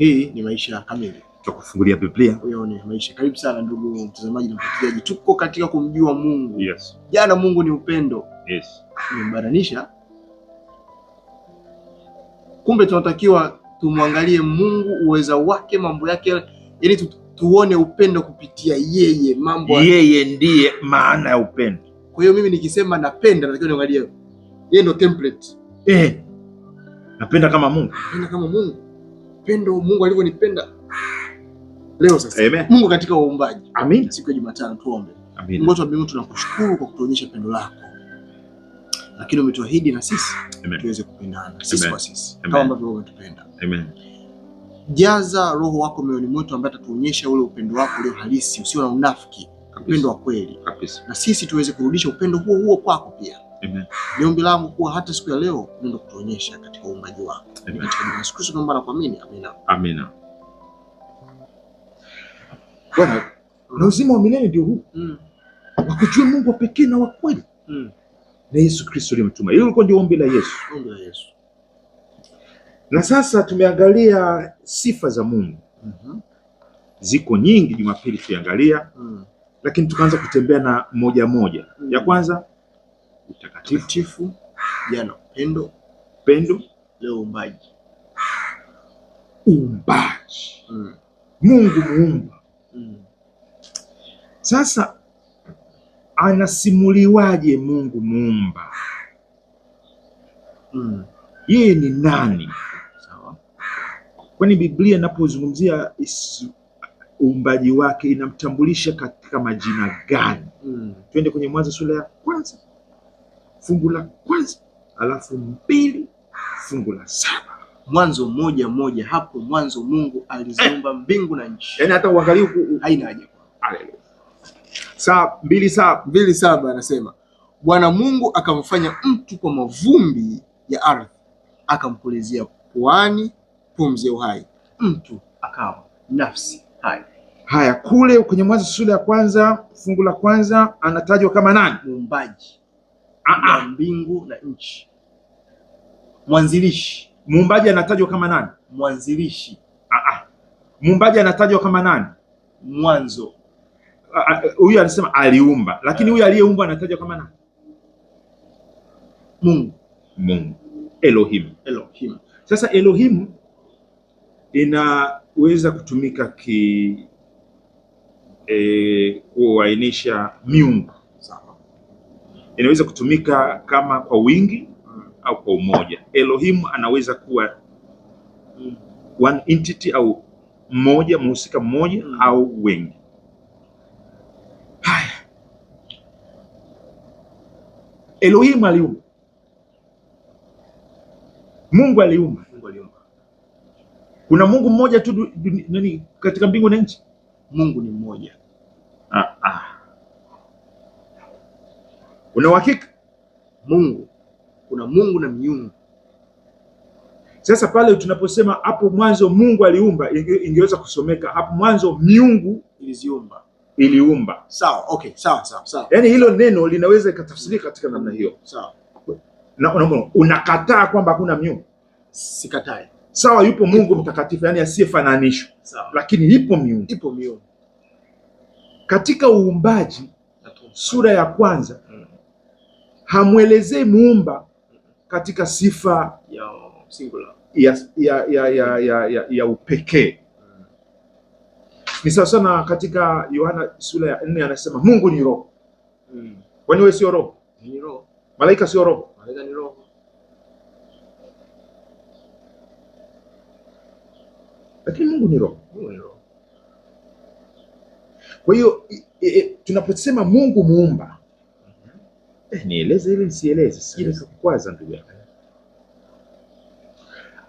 Hii ni Maisha Kamili, tutakufungulia Biblia. Huyo ni maisha. Karibu sana ndugu mtazamaji na mfuatiliaji, tuko katika kumjua Mungu. Yes. Jana Mungu ni upendo. Yes. Nimebananisha. Kumbe tunatakiwa tumwangalie Mungu, uweza wake, mambo yake, ili tuone upendo kupitia yeye, mambo yeye ndiye maana ya upendo. Kwa hiyo mimi nikisema napenda, natakiwa niangalie yeye ndio template. Napenda kama Mungu. Napenda kama Mungu. Pendo Mungu alivyonipenda. Leo sasa. Amen. Mungu katika uumbaji. Amen. Siku ya Jumatano tuombe. Amen. Mungu wa mbinguni, tunakushukuru kwa kutuonyesha pendo lako. Lakini umetuahidi na sisi tuweze kupendana sisi kwa sisi kama ambavyo wewe umetupenda. Amen. Jaza Roho wako mioyoni mwetu ambaye atatuonyesha ule upendo wako ulio halisi, usio na unafiki, upendo wa kweli. Kabisa. Na sisi tuweze kurudisha upendo huo huo kwako pia. Amen. Ni ombi langu kuwa hata siku ya leo ndio kutuonyesha katika uumbaji wako. Katika jina la Yesu Kristo naomba na kuamini. Amina. Amina. Bwana, na uzima wa milele ndio huu. Wakujua Mungu wa pekee na wa kweli. Na Yesu Kristo aliyemtuma. Hilo lilikuwa ndio ombi la Yesu. Ombi la Yesu. Na sasa tumeangalia sifa za Mungu. Ziko nyingi, Jumapili tuangalia. Lakini tukaanza kutembea na moja moja. Ya kwanza utakatifu, jana upendo, leo uumbaji. Uumbaji. Mungu muumba. Sasa anasimuliwaje Mungu muumba? Yeye ni nani? Sawa. Kwani Biblia inapozungumzia uumbaji wake inamtambulisha katika majina gani? Twende kwenye Mwanzo sura ya kwanza fungu la kwanza, alafu 2 fungu la 7. Mwanzo 1:1, hapo mwanzo Mungu aliziumba mbingu na nchi. Yaani hata uangalie haina haja. Haleluya. 2:7 anasema Bwana Mungu akamfanya mtu kwa mavumbi ya ardhi, akampulizia puani pumzi ya uhai, mtu akawa nafsi hai. Haya, kule kwenye Mwanzo sura ya kwanza fungu la kwanza anatajwa kama nani? Muumbaji wa mbingu na nchi, mwanzilishi. Muumbaji anatajwa kama nani? Mwanzilishi. Muumbaji anatajwa kama nani? Mwanzo. Huyu alisema aliumba, lakini huyu aliyeumba anatajwa kama nani? Mungu. Elohim. Sasa Elohim inaweza kutumika kuainisha miungu. Sawa. Inaweza kutumika kama kwa wingi au kwa umoja. Elohim anaweza kuwa one entity au mmoja, mhusika mmoja au wengi. Haya. Elohim aliumba. Mungu aliumba. Kuna Mungu mmoja tu nani katika mbingu na nchi? Mungu ni mmoja. Una uhakika? Kuna Mungu na miungu. Sasa pale tunaposema hapo mwanzo Mungu aliumba, ingeweza kusomeka hapo mwanzo miungu iliumba. Sawa, okay, sawa. Yaani hilo neno linaweza ikatafsirika katika namna hiyo. Sawa. Na unakataa kwamba hakuna miungu? Sikatai. Sawa, yupo Mungu mtakatifu, yani asiyefananishwa. Lakini ipo miungu. Katika uumbaji sura ya kwanza hamwelezei muumba katika sifa ya singular ya upekee. Ni sawa sana katika Yohana sura ya 4 anasema Mungu ni roho. Kwani wewe sio roho? Ni roho. Malaika sio roho? Malaika ni roho. Lakini Mungu ni roho. Kwa hiyo tunaposema Mungu muumba, nieleze ili nisieleze, sije kukwaza ndugu yangu.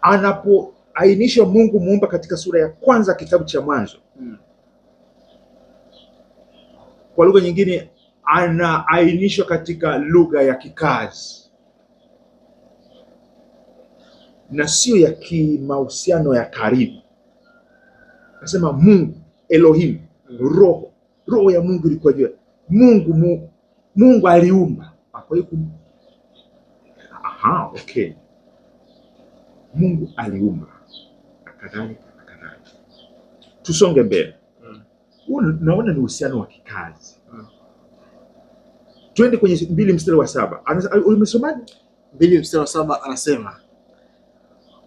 Anapoainisha Mungu muumba katika sura ya kwanza kitabu cha Mwanzo, kwa lugha nyingine anaainishwa katika lugha ya kikazi na sio ya kimahusiano ya karibu. Nasema Mungu, Elohim, roho ya Mungu ilikuwa juu. Mungu aliumba. Kwa hiyo okay. Mungu aliumba. Kadhalika. tusonge mbele. Naona ni uhusiano wa kikazi. Twende kwenye 2:7. Ulimesomaje? 2:7 anasema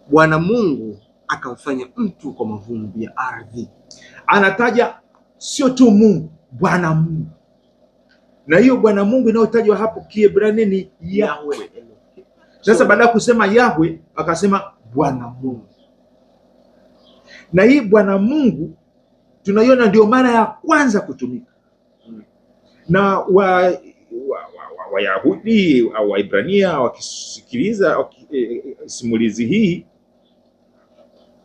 Bwana Mungu akamfanya mtu kwa mavumbi ya ardhi. Anataja sio tu Mungu, Bwana Mungu, na hiyo Bwana Mungu inayotajwa hapo Kiebrania ni Yahweh. Sasa baada ya kusema Yahweh akasema Bwana Mungu, na hii Bwana Mungu tunaiona ndio mara ya kwanza kutumika na Wayahudi au Waibrania wakisikiliza simulizi hii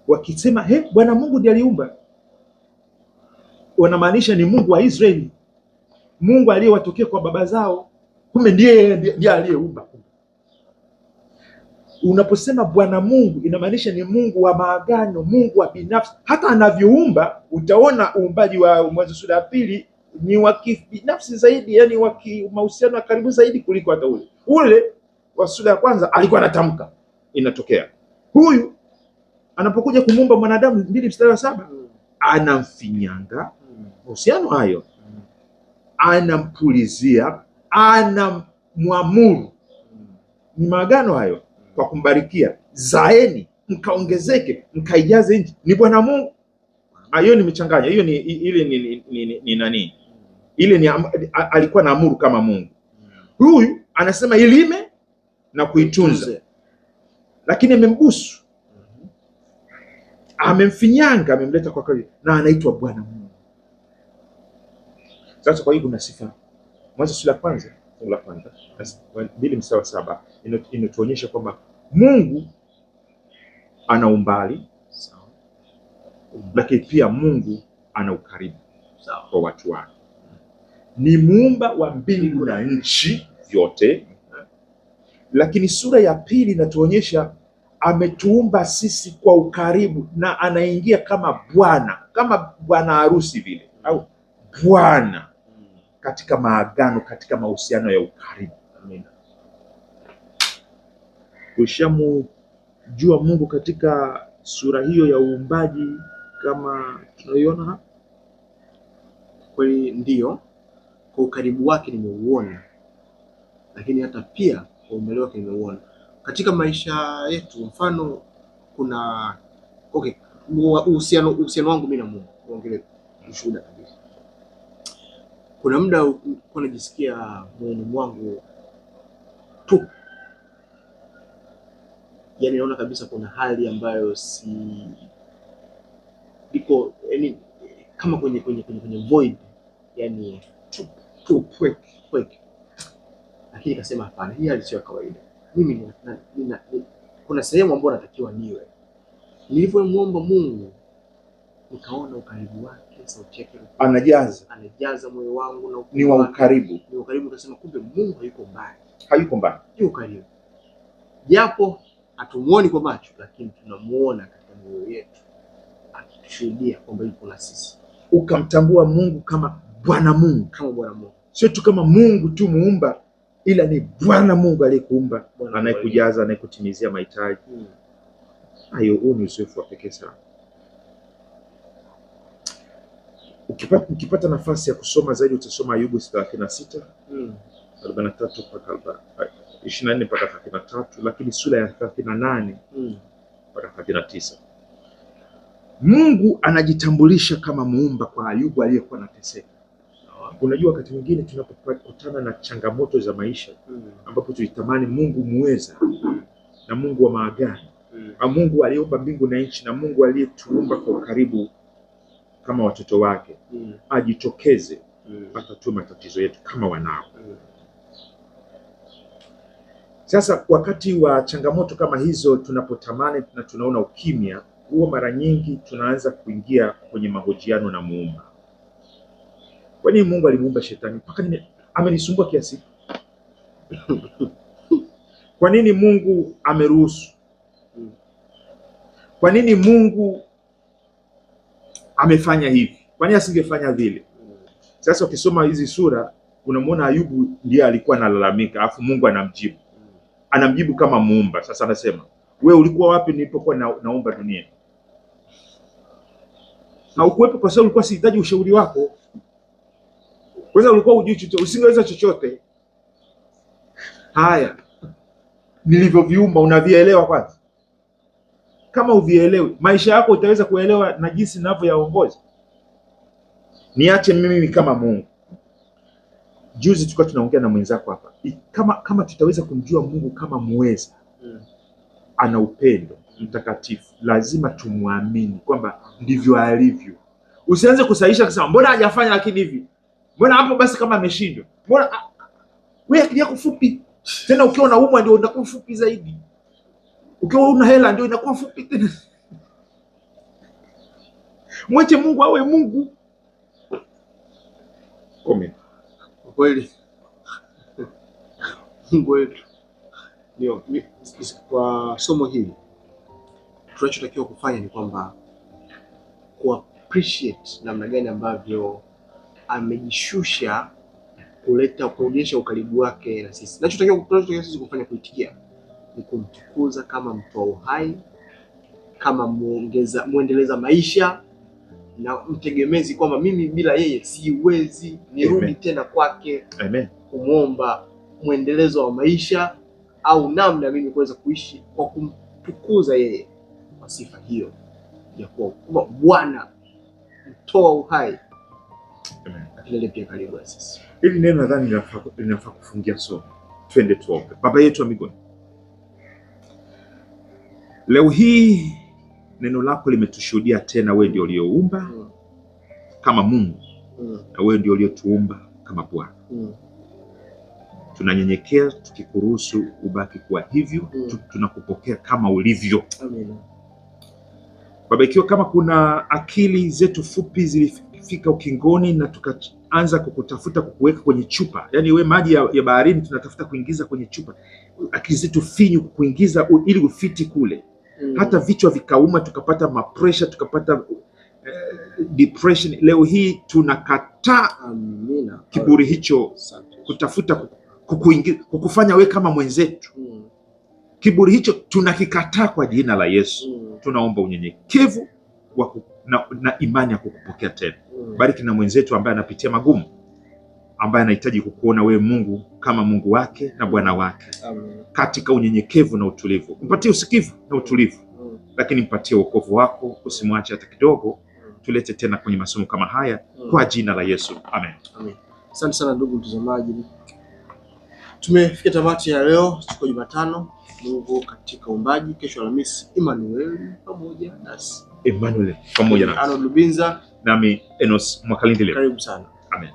wakisema Bwana Mungu ndiye aliumba, wanamaanisha ni Mungu wa Israeli, Mungu aliyewatokea kwa baba zao, kumbe ndiye aliyeumba. Unaposema Bwana Mungu inamaanisha ni Mungu wa maagano, Mungu wa binafsi. Hata anavyoumba, utaona uumbaji wa Mwanzo sura ya 2 ni wa kibinafsi zaidi, yani wa mahusiano ya karibu zaidi kuliko hata ule wa sura ya kwanza alikuwa anatamka, inatokea. Huyu anapokuja kumuumba mwanadamu 2:7 anamfinyanga, mahusiano hayo, anampulizia, anamwamuru, ni maagano hayo, kwa kumbarikia, zaeni mkaongezeke mkaijaze nchi. Ni Bwana Mungu. Hiyo ni michanganya, hiyo ni ile ni nani? Ile ni alikuwa naamuru kama Mungu. Huyu anasema ilime na kuitunza, lakini amembusu, amemfinyanga, amemleta kwa karibu, na anaitwa Bwana Mungu. Sasa kwa hiyo kuna sifa. Mwanzo sura ya kwanza 2:7 inatuonyesha kwamba Mungu ana umbali, lakini pia Mungu ana ukaribu kwa watu wake. Ni muumba wa mbingu na nchi vyote, lakini sura ya 2 inatuonyesha ametuumba sisi kwa ukaribu, na anaingia kama bwana harusi vile, au bwana katika maagano, katika mahusiano ya ukaribu. Amina. Ushamjua Mungu katika sura hiyo ya uumbaji kama tunaiona hapa? Kweli ndio, kwa ukaribu wake nimeuona, lakini hata pia kwa umbali wake nimeuona katika maisha yetu. Mfano kuna uhusiano wangu mimi na Mungu, kuongelea ushuhuda kabisa. Kuna muda nilikuwa najisikia moyoni mwangu tu, yani naona kabisa kuna hali ambayo iko yani kama kwenye void, yani pweke. Lakini nikasema hapana, hii hali sio ya kawaida. Mimi kuna sehemu ambayo natakiwa niwe. Nilipomwomba Mungu nikaona ukaribu wake, sauti yake anajaza moyo wangu na ni wa ukaribu. Nikasema kumbe Mungu hayuko mbali, yuko karibu, japo hatumuoni kwa macho, lakini tunamuona katika mioyo yetu, akitushuhudia kwamba yuko na sisi. Ukamtambua Mungu kama Bwana Mungu, sio tu kama Mungu tu muumba, ila ni Bwana Mungu aliyekuumba, anayekujaza, anayekutimizia mahitaji. Hayo ni uzoefu wa pekee sana. Ukipata nafasi ya kusoma zaidi utasoma Ayubu 36 43 mpaka 24 mpaka 33, lakini sura ya 38 mpaka 39 Mungu anajitambulisha kama muumba kwa Ayubu aliyekuwa anateseka. Unajua, wakati mwingine tunapokutana na changamoto za maisha ambapo tulitamani Mungu muweza na Mungu wa maagano, Mungu aliyeumba mbingu na nchi, na Mungu aliyetuumba kwa ukaribu kama watoto wake, ajitokeze atatue matatizo yetu kama wanao. Sasa wakati wa changamoto kama hizo, tunapotamani na tunaona ukimya, huwa mara nyingi tunaanza kuingia kwenye mahojiano na muumba. Kwa nini Mungu alimuumba shetani mpaka amenisumbua kiasi? Kwa nini Mungu ameruhusu? Kwa nini Mungu amefanya hivi? Kwa nini asingefanya vile? Sasa ukisoma hizi sura unamwona Ayubu ndiye alikuwa analalamika, alafu Mungu anamjibu kama muumba. Sasa anasema, wewe ulikuwa wapi nilipokuwa naumba dunia? Haukuwepo kwa sababu ulikuwa sihitaji ushauri wako. Kwanza ulikuwa hujui chochote, usingeweza chochote. Haya nilivyoviumba unavielewa kwanza? Kama uvielewi, maisha yako utaweza kuelewa na jinsi ninavyoyaongoza? Niache mimi kama Mungu. Juzi tulikuwa tunaongea na mwenzako hapa, kama tutaweza kumjua Mungu kama muweza, ana upendo mtakatifu, lazima tumwamini kwamba ndivyo alivyo. Usianze kusahisha kusema mbona hajafanya lakini hivi, mbona hapo basi kama ameshindwa, mbona wewe akili yako fupi. Tena ukiwa na umwa ndio unakuwa fupi zaidi, ukiwa una hela ndio inakuwa fupi tena. Mwache Mungu awe Mungu. Comment. Kweli Mungu wetu ndio. Kwa somo hili tunachotakiwa kufanya ni kwamba ku appreciate namna gani ambavyo amejishusha kuonyesha ukaribu wake na sisi. Tunachotakiwa sisi kufanya, kuitikia, ni kumtukuza kama mtoa uhai, kama muendeleza maisha na mtegemezi, kwamba mimi bila yeye siwezi, nirudi tena kwake. Amen. Kumwomba mwendelezo wa maisha au namna mimi kuweza kuishi kwa kumtukuza yeye kwa sifa hiyo ya kuwa Bwana mtoa uhai. Amen. Akilele pia karibu na sisi. Hili neno nadhani linafaa kufungia somo. Twende tuombe. Baba yetu wa mbinguni, leo hii neno lako limetushuhudia tena, wewe ndio ulioumba kama Mungu, na wewe ndio uliotuumba kama Bwana. Tunanyenyekea tukikuruhusu ubaki kuwa hivyo. Tunakupokea kama ulivyo. Amen. Baba, ikiwa kama kuna akili zetu fupi zilifika ukingoni na tukaanza kukutafuta kukuweka kwenye chupa, yani we maji ya baharini tunatafuta kuingiza kwenye chupa, akili zetu finyu kuingiza ili ufiti kule, hata vichwa vikauma, tukapata mapresha, tukapata depression. Leo hii tunakataa kiburi hicho, kutafuta kukufanya we kama mwenzetu. Kiburi hicho tunakikataa kwa jina la Yesu. Tunaomba unyenyekevu na imani ya kukupokea tena. Bariki na mwenzetu ambaye anapitia magumu, ambaye anahitaji kukuona wewe Mungu kama Mungu wake na Bwana wake. Amen. Katika unyenyekevu na utulivu, mpatie usikivu na utulivu, lakini mpatie wokovu wako, usimwache hata kidogo. Tulete tena kwenye masomo kama haya kwa jina la Yesu. Amen. Amen. Asante sana ndugu mtazamaji, tumefika tamati ya leo. Siku Jumatano, Mungu katika uumbaji. Kesho Alhamisi, Emmanuel pamoja nasi. Emmanuel pamoja nasi. Arnold Lubinza nami Enos Mwakalindile. Karibu sana. Amen.